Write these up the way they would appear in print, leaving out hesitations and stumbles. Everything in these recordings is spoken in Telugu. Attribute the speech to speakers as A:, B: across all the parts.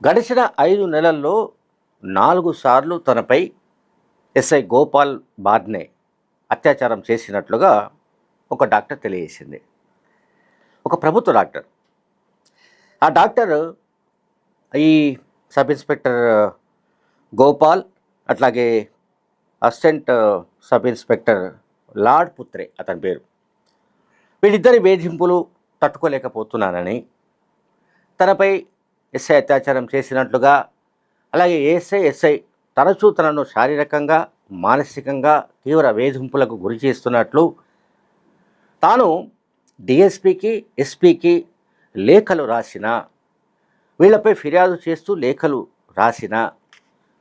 A: గడిచిన 5 నెలల్లో 4 సార్లు తనపై ఎస్ఐ గోపాల్ బార్నే అత్యాచారం చేసినట్లుగా ఒక డాక్టర్ తెలియజేసింది. ఒక ప్రభుత్వ డాక్టర్. ఆ డాక్టర్ ఈ సబ్ ఇన్స్పెక్టర్ గోపాల్, అట్లాగే అసిస్టెంట్ సబ్ ఇన్స్పెక్టర్ లార్డ్ పుత్రే అతని పేరు. వీళ్ళిద్దరి వేధింపులు తట్టుకోలేకపోతున్నానని, తనపై ఎస్ఐ అత్యాచారం చేసినట్లుగా, అలాగే ఎస్ఐ తరచూ తనను శారీరకంగా, మానసికంగా తీవ్ర వేధింపులకు గురి చేస్తున్నట్లు తాను డిఎస్పికి, ఎస్పీకి లేఖలు రాసిన, వీళ్లపై ఫిర్యాదు చేస్తూ లేఖలు రాసిన,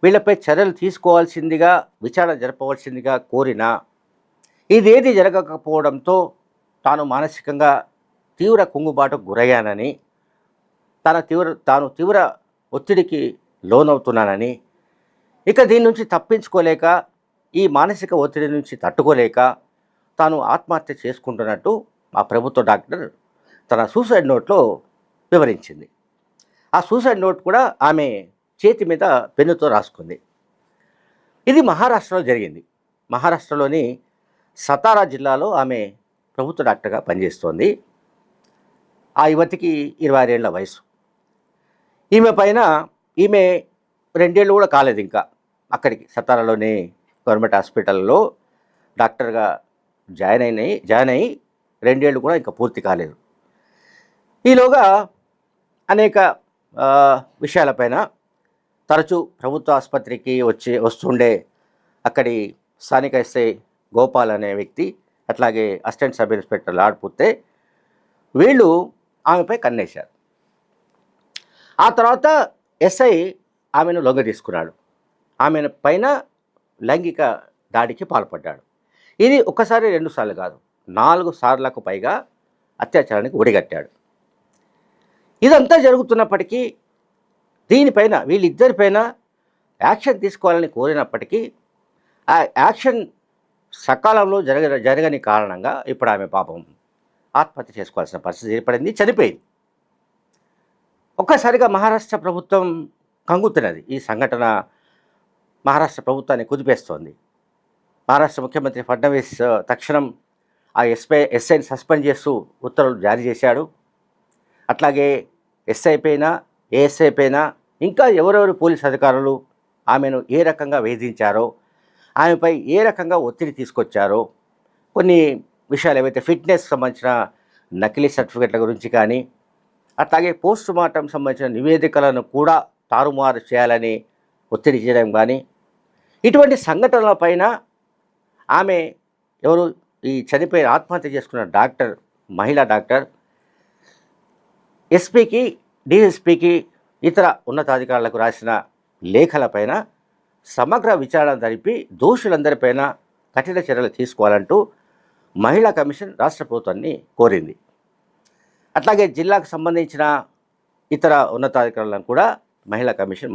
A: వీళ్లపై చర్యలు తీసుకోవాల్సిందిగా, విచారణ జరపవలసిందిగా కోరిన, ఇదేది జరగకపోవడంతో తాను మానసికంగా తీవ్ర కుంగుబాటుకు గురయ్యానని, తాను తీవ్ర ఒత్తిడికి లోనవుతున్నానని, ఇక దీని నుంచి తప్పించుకోలేక, ఈ మానసిక ఒత్తిడి నుంచి తట్టుకోలేక తాను ఆత్మహత్య చేసుకుంటున్నట్టు ఆ ప్రభుత్వ డాక్టర్ తన సూసైడ్ నోట్లో వివరించింది. ఆ సూసైడ్ నోట్ కూడా ఆమె చేతి మీద పెన్నుతో రాసుకుంది. ఇది మహారాష్ట్రలో జరిగింది. మహారాష్ట్రలోని సతారా జిల్లాలో ఆమె ప్రభుత్వ డాక్టర్గా పనిచేస్తోంది. ఆ యువతికి 26 ఏళ్ల వయసు. ఈమె 2 ఏళ్ళు కూడా కాలేదు ఇంకా అక్కడికి సతారాలోని గవర్నమెంట్ హాస్పిటల్లో డాక్టర్గా జాయిన్ అయ్యి 2 ఏళ్ళు కూడా ఇంకా పూర్తి కాలేదు. ఈలోగా అనేక విషయాలపైన తరచూ ప్రభుత్వ ఆసుపత్రికి వస్తుండే అక్కడి స్థానిక ఎస్ఐ గోపాల్ అనే వ్యక్తి, అట్లాగే అసిస్టెంట్ సబ్ ఇన్స్పెక్టర్ లార్డ్ పుత్తే, వీళ్ళు ఆమెపై కన్నేశారు. ఆ తర్వాత ఎస్ఐ ఆమెను లొంగ తీసుకున్నాడు. ఆమె పైన లైంగిక దాడికి పాల్పడ్డాడు. ఇది ఒకసారి 2 సార్లు కాదు, 4 సార్లకు పైగా అత్యాచారానికి ఒడిగట్టాడు. ఇదంతా జరుగుతున్నప్పటికీ దీనిపైన వీళ్ళిద్దరిపైన యాక్షన్ తీసుకోవాలని కోరినప్పటికీ ఆ యాక్షన్ సకాలంలో జరగని కారణంగా ఇప్పుడు ఆమె పాపం ఆత్మహత్య చేసుకోవాల్సిన పరిస్థితి ఏర్పడింది, చనిపోయింది. ఒక్కసారిగా మహారాష్ట్ర ప్రభుత్వం కంగుతున్నది. ఈ సంఘటన మహారాష్ట్ర ప్రభుత్వాన్ని కుదిపేస్తోంది. మహారాష్ట్ర ముఖ్యమంత్రి ఫడ్నవీస్ తక్షణం ఆ ఎస్ఐని సస్పెండ్ చేస్తూ ఉత్తర్వులు జారీ చేశాడు. అట్లాగే ఎస్ఐ పైన, ఏఎస్ఐ పైన, ఇంకా ఎవరెవరు పోలీస్ అధికారులు ఆమెను ఏ రకంగా వేధించారో, ఆమెపై ఏ రకంగా ఒత్తిడి తీసుకొచ్చారో, కొన్ని విషయాలు ఏవైతే ఫిట్నెస్ సంబంధించిన నకిలీ సర్టిఫికెట్ల గురించి కానీ, అట్లాగే పోస్ట్ మార్టం సంబంధించిన నివేదికలను కూడా తారుమారు చేయాలని ఒత్తిడి చేయడం కానీ, ఇటువంటి సంఘటనలపైన ఆమె ఈ చనిపోయిన ఆత్మహత్య చేసుకున్న డాక్టర్, మహిళా డాక్టర్, ఎస్పీకి, డిఎస్పీకి, ఇతర ఉన్నతాధికారులకు రాసిన లేఖలపైన సమగ్ర విచారణ జరిపి దోషులందరిపైన కఠిన చర్యలు తీసుకోవాలంటూ మహిళా కమిషన్ రాష్ట్ర ప్రభుత్వాన్ని కోరింది. అట్లాగే జిల్లాకు సంబంధించిన ఇతర ఉన్నతాధికారులను కూడా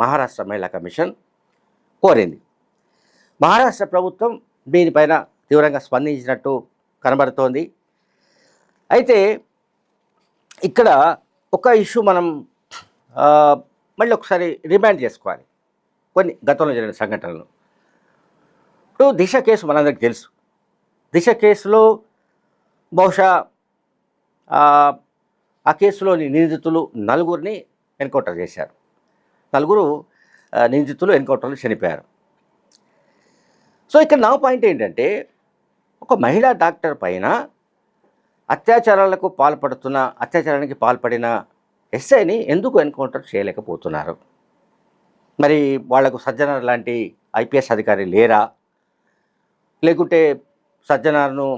A: మహారాష్ట్ర మహిళా కమిషన్ కోరింది. మహారాష్ట్ర ప్రభుత్వం దీనిపైన తీవ్రంగా స్పందించినట్టు కనబడుతోంది. అయితే ఇక్కడ ఒక ఇష్యూ మనం మళ్ళీ ఒకసారి రిమైండ్ చేసుకోవాలి, కొన్ని గతంలో జరిగిన సంఘటనలు. ఇప్పుడు దిశ కేసు మనందరికీ తెలుసు. దిశ కేసులో బహుశా ఆ కేసులోని నిందితులు 4గురిని ఎన్కౌంటర్ చేశారు. 4 నిందితులు ఎన్కౌంటర్లో చనిపోయారు. సో ఇక్కడ నా పాయింట్ ఏంటంటే, ఒక మహిళా డాక్టర్ పైన అత్యాచారానికి పాల్పడిన ఎస్ఐని ఎందుకు ఎన్కౌంటర్ చేయలేకపోతున్నారు? మరి వాళ్లకు సజ్జనార్ లాంటి ఐపీఎస్ అధికారి లేరా? లేకుంటే సజ్జనార్ను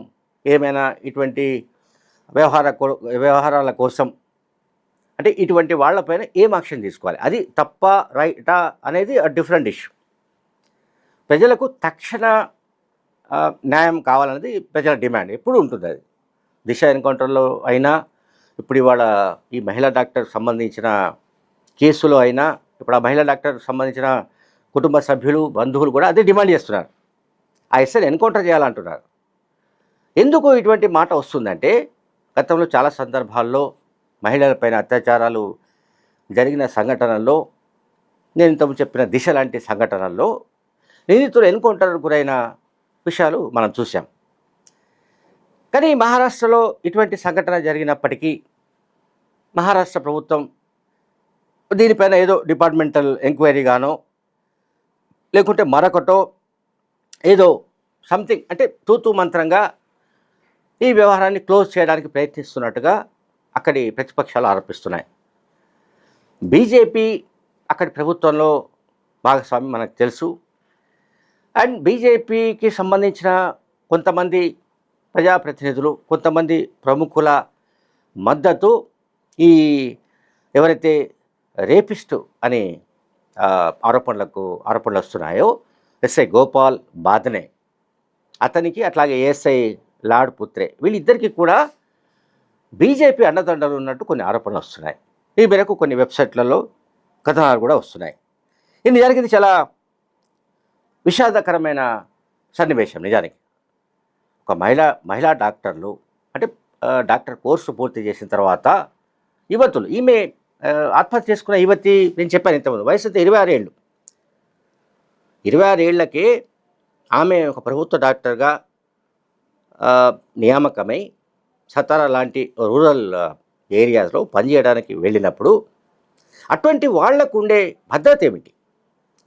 A: ఏమైనా ఇటువంటి వ్యవహారాల కోసం, అంటే ఇటువంటి వాళ్ళపైన ఏం యాక్షన్ తీసుకోవాలి? అది తప్ప రైటా అనేది డిఫరెంట్ ఇష్యూ. ప్రజలకు తక్షణ న్యాయం కావాలన్నది ప్రజల డిమాండ్ ఎప్పుడు ఉంటుంది. అది దిశ ఎన్కౌంటర్లో అయినా, ఇప్పుడు ఇవాళ ఈ మహిళా డాక్టర్ సంబంధించిన కేసులో అయినా, ఇప్పుడు ఆ మహిళా డాక్టర్ సంబంధించిన కుటుంబ సభ్యులు, బంధువులు కూడా అదే డిమాండ్ చేస్తున్నారు. ఆ ఎస్ఐని ఎన్కౌంటర్ చేయాలంటున్నారు. ఎందుకు ఇటువంటి మాట వస్తుందంటే, గతంలో చాలా సందర్భాల్లో మహిళలపైన అత్యాచారాలు జరిగిన సంఘటనల్లో నేను ఇంతకుముందు చెప్పిన దిశ లాంటి సంఘటనల్లో నిందితులు ఎన్కౌంటర్కు గురైన విషయాలు మనం చూసాం. కానీ మహారాష్ట్రలో ఇటువంటి సంఘటన జరిగినప్పటికీ మహారాష్ట్ర ప్రభుత్వం దీనిపైన ఏదో డిపార్ట్మెంటల్ ఎంక్వైరీ గానో లేకుంటే మరొకటో ఏదో సంథింగ్ అంటే తూతూ మంత్రంగా ఈ వ్యవహారాన్ని క్లోజ్ చేయడానికి ప్రయత్నిస్తున్నట్టుగా అక్కడి ప్రతిపక్షాలు ఆరోపిస్తున్నాయి. బీజేపీ అక్కడి ప్రభుత్వంలో భాగస్వామి మనకు తెలుసు. అండ్ బీజేపీకి సంబంధించిన కొంతమంది ప్రజాప్రతినిధులు, కొంతమంది ప్రముఖుల మద్దతు ఈ ఎవరైతే రేపిస్టు అనే ఆరోపణలు వస్తున్నాయో ఎస్ఐ గోపాల్ బాదనే, అతనికి అట్లాగే ఏఎస్ఐ లాడ్ పుత్రే, వీళ్ళిద్దరికీ కూడా బీజేపీ అండదండలు ఉన్నట్టు కొన్ని ఆరోపణలు వస్తున్నాయి. ఈ మేరకు కొన్ని వెబ్సైట్లలో కథనాలు కూడా వస్తున్నాయి. ఇది నిజానికి చాలా విషాదకరమైన సన్నివేశం. నిజానికి ఒక మహిళా డాక్టర్లు అంటే డాక్టర్ కోర్సు పూర్తి చేసిన తర్వాత యువతులు, ఈమె ఆత్మహత్య చేసుకున్న యువతి, నేను చెప్పాను ఇంతకుముందు, వయసు అయితే 26 ఏళ్ళు. 26 ఏళ్లకే ఆమె ఒక ప్రభుత్వ డాక్టర్గా నియామకమై సతారా లాంటి రూరల్ ఏరియాస్లో పనిచేయడానికి వెళ్ళినప్పుడు అటువంటి వాళ్లకు ఉండే భద్రత ఏమిటి?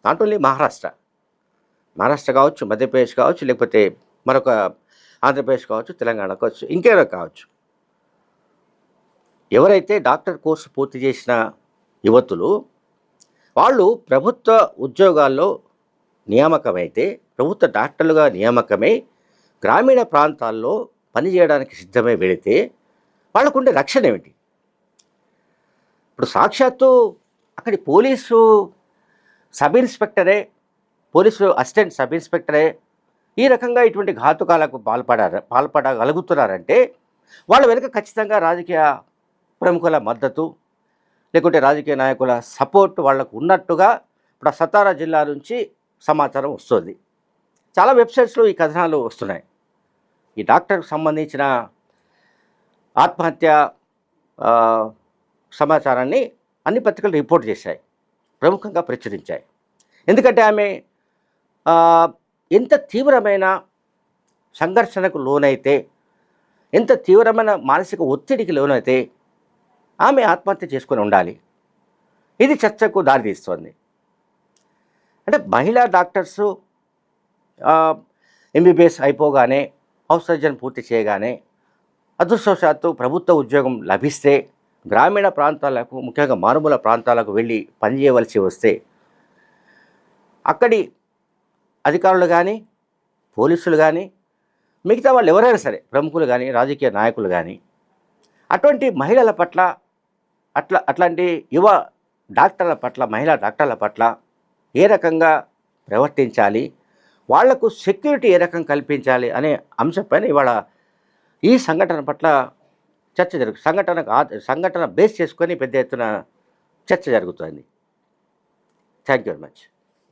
A: నాట్ ఓన్లీ మహారాష్ట్ర కావచ్చు, మధ్యప్రదేశ్ కావచ్చు, లేకపోతే మరొక ఆంధ్రప్రదేశ్ కావచ్చు, తెలంగాణ కావచ్చు, ఇంకేదో కావచ్చు. ఎవరైతే డాక్టర్ కోర్సు పూర్తి చేసిన యువతులు వాళ్ళు ప్రభుత్వ ఉద్యోగాల్లో నియామకమైతే, ప్రభుత్వ డాక్టర్లుగా నియామకమై గ్రామీణ ప్రాంతాల్లో పనిచేయడానికి సిద్ధమై వెళితే వాళ్ళకుండే రక్షణ ఏమిటి? ఇప్పుడు సాక్షాత్తు అక్కడి పోలీసు అసిస్టెంట్ సబ్ ఇన్స్పెక్టరే ఈ రకంగా ఇటువంటి ఘాతుకాలకు పాల్పడగలుగుతున్నారంటే వాళ్ళ వెనుక ఖచ్చితంగా రాజకీయ ప్రముఖుల మద్దతు లేకుంటే రాజకీయ నాయకుల సపోర్ట్ వాళ్లకు ఉన్నట్టుగా ఇప్పుడు సతారా జిల్లా నుంచి సమాచారం వస్తుంది. చాలా వెబ్సైట్స్లో ఈ కథనాలు వస్తున్నాయి. ఈ డాక్టర్కు సంబంధించిన ఆత్మహత్య సమాచారాన్ని అన్ని పత్రికలు రిపోర్ట్ చేశాయి, ప్రముఖంగా ప్రచురించాయి. ఎందుకంటే ఆమె ఎంత తీవ్రమైన సంఘర్షణకు లోనైతే, ఎంత తీవ్రమైన మానసిక ఒత్తిడికి లోనైతే ఆమె ఆత్మహత్య చేసుకొని ఉండాలి. ఇది చర్చకు దారితీస్తుంది. అంటే మహిళా డాక్టర్సు ఎంబీబీఎస్ అయిపోగానే, హౌస్ సర్జన్ పూర్తి చేయగానే అదృష్టవశాత్తు ప్రభుత్వ ఉద్యోగం లభిస్తే గ్రామీణ ప్రాంతాలకు, ముఖ్యంగా మారుమూల ప్రాంతాలకు వెళ్ళి పనిచేయవలసి వస్తే అక్కడి అధికారులు కానీ, పోలీసులు కానీ, మిగతా వాళ్ళు ఎవరైనా సరే, ప్రముఖులు కానీ, రాజకీయ నాయకులు కానీ, అటువంటి మహిళల పట్ల, అట్లాంటి యువ డాక్టర్ల పట్ల, మహిళా డాక్టర్ల పట్ల ఏ రకంగా ప్రవర్తించాలి, వాళ్లకు సెక్యూరిటీ ఏ రకం కల్పించాలి అనే అంశంపైన ఇవాళ ఈ సంఘటన పట్ల చర్చ సంఘటన బేస్ చేసుకొని పెద్ద ఎత్తున చర్చ జరుగుతుంది. Thank you very much.